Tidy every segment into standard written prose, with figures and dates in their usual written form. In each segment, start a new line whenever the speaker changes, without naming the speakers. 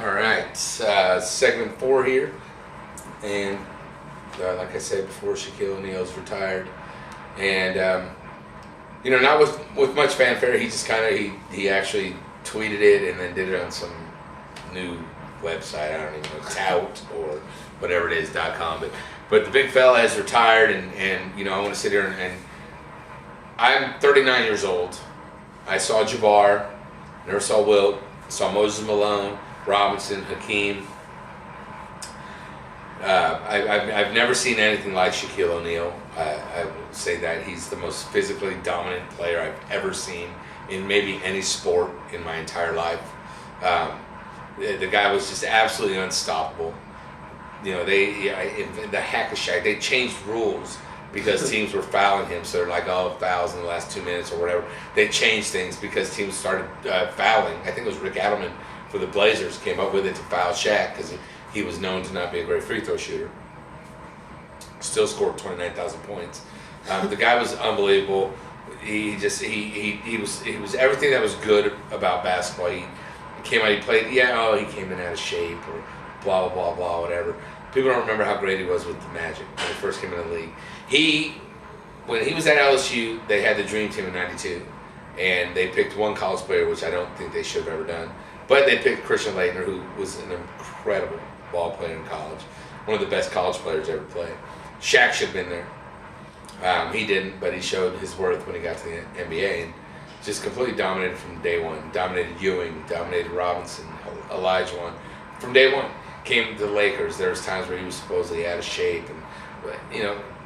All right, segment 4 here, and like I said before, Shaquille O'Neal's retired, and not with much fanfare. He just kind of he actually tweeted it and then did it on some new website. I don't even know, tout or whatever it is .com. But the big fella has retired, and I want to sit here and I'm 39 years old. I saw Jabbar, never saw Wilt, saw Moses Malone, Robinson, Hakeem. I've never seen anything like Shaquille O'Neal. I would say that he's the most physically dominant player I've ever seen in maybe any sport in my entire life. The guy was just absolutely unstoppable. The hack of Shaq, they changed rules because teams were fouling him. So they're like, fouls in the last 2 minutes or whatever. They changed things because teams started fouling. I think it was Rick Adelman for the Blazers came up with it to foul Shaq because he was known to not be a great free throw shooter. Still scored 29,000 points. The guy was unbelievable. He was everything that was good about basketball. He came out, he played. He came in out of shape or blah blah blah blah whatever. People don't remember how great he was with the Magic when he first came in the league. When he was at LSU, they had the Dream Team in '92, and they picked one college player, which I don't think they should have ever done. But they picked Christian Laettner, who was an incredible ball player in college, one of the best college players ever played. Shaq should have been there. He didn't, but he showed his worth when he got to the NBA and just completely dominated from day one. Dominated Ewing, dominated Robinson, Elijah one. From day one, came to the Lakers. There was times where he was supposedly out of shape, and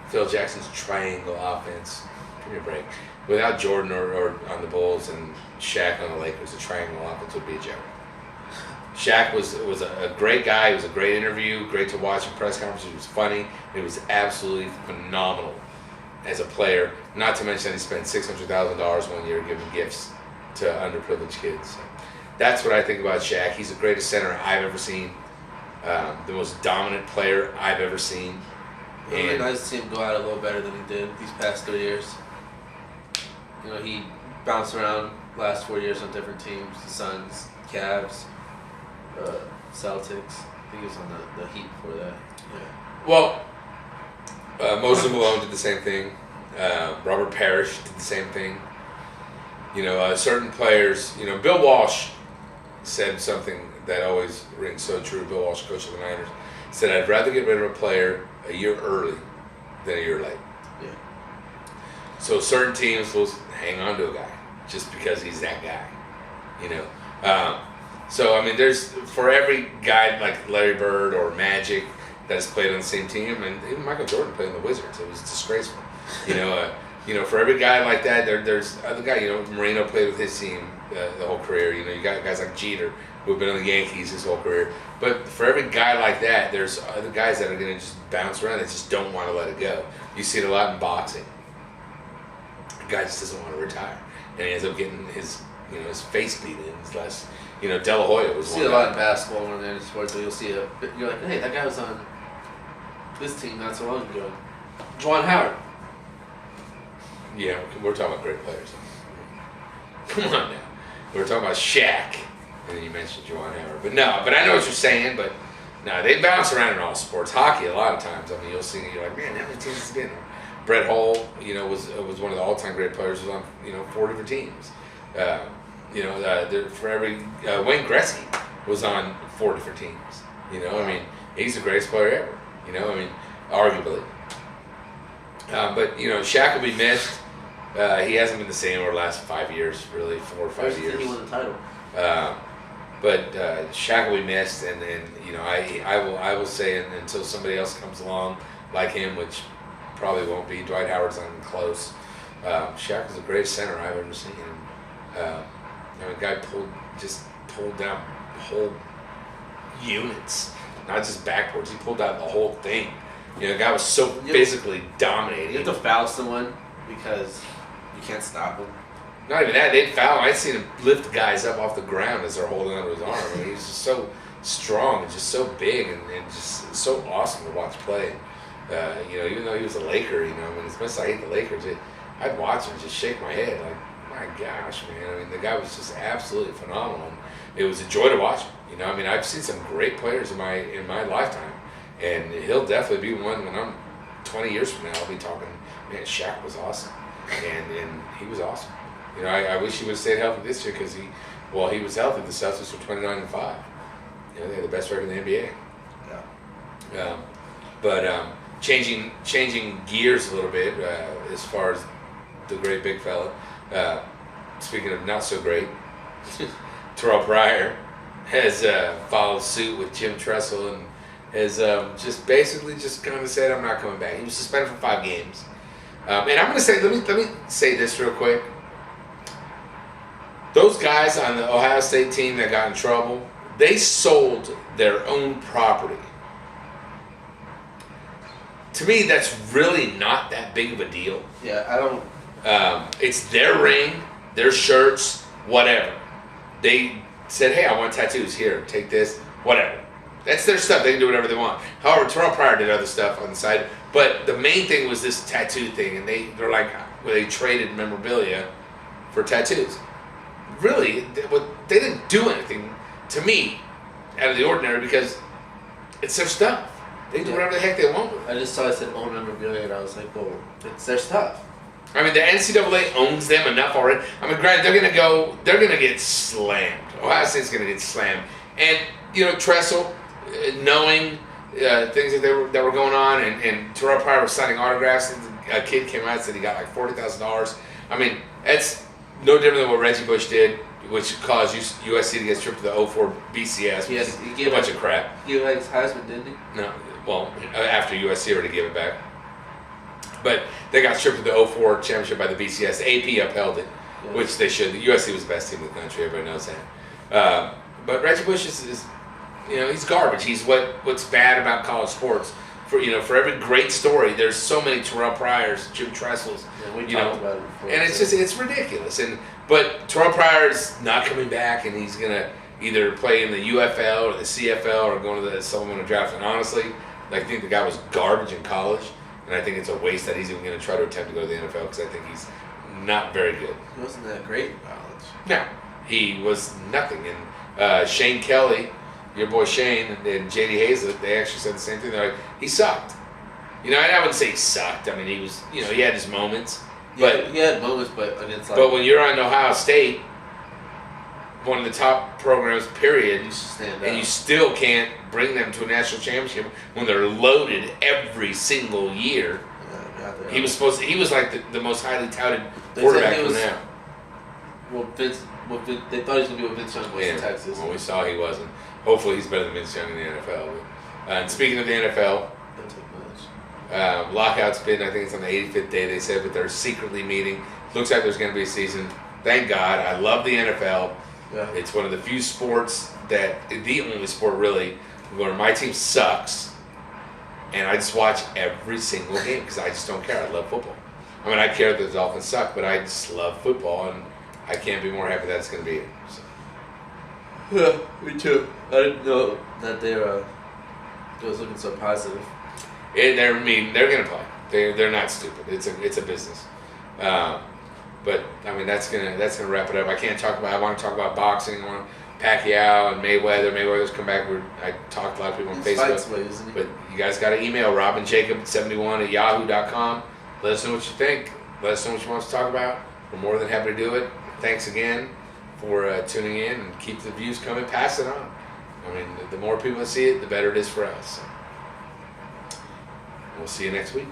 Phil Jackson's triangle offense. Give me a break. Without Jordan or on the Bulls and Shaq on the Lakers, the triangle offense would be a joke. Shaq was a great guy. He was a great interview, great to watch in press conferences. He was funny. He was absolutely phenomenal as a player. Not to mention that he spent $600,000 one year giving gifts to underprivileged kids. So that's what I think about Shaq. He's the greatest center I've ever seen. The most dominant player I've ever seen.
It would be nice to see him go out a little better than he did these past 3 years. He bounced around last 4 years on different teams: the Suns, Cavs, Celtics. I think he was on the Heat before that. Yeah.
Well, Moses Malone did the same thing. Robert Parrish did the same thing. Certain players. Bill Walsh said something that always rings so true. Bill Walsh, coach of the Niners, said, "I'd rather get rid of a player a year early than a year late."
Yeah.
So certain teams will hang on to a guy just because he's that guy. There's for every guy like Larry Bird or Magic that has played on the same team, and even Michael Jordan played in the Wizards. It was disgraceful. For every guy like that, there's other guy. Marino played with his team the whole career. You got guys like Jeter who have been on the Yankees his whole career. But for every guy like that, there's other guys that are going to just bounce around that just don't want to let it go. You see it a lot in boxing. The guy just doesn't want to retire, and he ends up getting his face beat in his last. De La Hoya was one.
You see a lot in basketball more than in sports, but you'll see you're like, hey, that guy was on this team not so long ago. Juwan Howard.
Yeah, we're talking about great players. Come on now. We're talking about Shaq. And then you mentioned Juwan Howard. But I know what you're saying, but no, they bounce around in all sports. Hockey, a lot of times, you'll see, you're like, man, how many teams is getting? Brett Hull, was one of the all-time great players. Was on, 4 different teams. For every Wayne Gretzky was on 4 different teams. He's the greatest player ever. Arguably. But Shaq will be missed. He hasn't been the same over the last 5 years, really, 4 or 5 years.
He won the title.
But Shaq will be missed, and I will say until somebody else comes along like him, which probably won't be. Dwight Howard's not even close. Shaq is the greatest center I've ever seen. The guy pulled down whole units, not just backboards. He pulled down the whole thing. The guy was so physically dominating.
You have to foul someone because you can't stop him.
Not even that, they'd foul him. I'd seen him lift guys up off the ground as they're holding onto his arm. He's just so strong and just so big and just so awesome to watch play. Even though he was a Laker, as much as I hate the Lakers, I'd watch him and just shake my head like, my gosh, man. I mean, the guy was just absolutely phenomenal. And it was a joy to watch him. You know, I mean, I've seen some great players in my lifetime, and he'll definitely be one when I'm 20 years from now. I'll be talking, man, Shaq was awesome, and he was awesome. You know, I wish he would have stayed healthy this year because he was healthy. The Celtics were 29-5. You know, they had the best record in the NBA.
Yeah.
But changing gears a little bit as far as the great big fella. Speaking of not so great, Terrell Pryor has followed suit with Jim Tressel and has just basically kind of said, I'm not coming back. He was suspended for 5 games. And I'm going to say, let me say this real quick. Those guys on the Ohio State team that got in trouble, they sold their own property. To me, that's really not that big of a deal.
Yeah, I don't.
It's their ring, their shirts, whatever. They said, hey, I want tattoos. Here, take this, whatever. That's their stuff. They can do whatever they want. However, Terrell Pryor did other stuff on the side. But the main thing was this tattoo thing. And they're like, well, they traded memorabilia for tattoos. Really, they didn't do anything to me out of the ordinary because it's their stuff. They do whatever the heck they want with it.
I just saw it said own memorabilia, and I was like, well, it's their stuff.
I mean, the NCAA owns them enough already. I mean, granted, they're gonna get slammed. Ohio State's gonna get slammed. And, you know, Tressel, knowing things that were going on, and Terrell Pryor was signing autographs, and a kid came out and said he got like $40,000. I mean, that's no different than what Reggie Bush did, which caused USC to get stripped of the 04 BCS.
Yes,
he gave a bunch of crap.
He gave like his Heisman, didn't he?
No, well, after USC already gave it back. But they got stripped of the 04 championship by the BCS. The AP upheld it, which they should. The USC was the best team in the country. Everybody knows that. But Reggie Bush is, you know, he's garbage. He's what's bad about college sports. For every great story, there's so many Terrell Pryors, Jim Tressels.
Yeah, we talked about it before.
And it's ridiculous. But Terrell Pryor's not coming back, and he's gonna either play in the UFL or the CFL or go to the supplemental draft. And honestly, I think the guy was garbage in college, and I think it's a waste that he's even going to try to attempt to go to the NFL because I think he's not very good.
He wasn't that great in college.
No, he was nothing. And Shane Kelly, your boy Shane, and J.D. Hazlett, they actually said the same thing. They're like, he sucked. You know, I wouldn't say he sucked. I mean, he was, you know, he had his moments. But
he had moments, but against like.
But when you're on Ohio State, one of the top programs, period, and you still can't bring them to a national championship when they're loaded every single year. He was like the most highly touted quarterback coming out.
Well, they thought he was going to be with Vince Young in Texas.
Well, we saw he wasn't. Hopefully he's better than Vince Young in the NFL. And speaking of the NFL,
Don't take much.
lockout's been, I think it's on the 85th day, they said, but they're secretly meeting. Looks like there's going to be a season. Thank God. I love the NFL.
Yeah.
It's one of the few sports the only sport really, where my team sucks, and I just watch every single game because I just don't care. I love football. I mean, I care that the Dolphins suck, but I just love football, and I can't be more happy that it's going to be it. So.
Yeah, me too. I didn't know that it was looking so positive.
They're going to play. They're not stupid. It's a business. But I mean that's gonna wrap it up. I want to talk about boxing. I want Pacquiao and Mayweather. Mayweather's come back. I talked to a lot of people on Facebook. But you guys got to email robinjacob71@yahoo.com. Let us know what you think. Let us know what you want us to talk about. We're more than happy to do it. Thanks again for tuning in, and keep the views coming. Pass it on. I mean, the more people that see it, the better it is for us. We'll see you next week.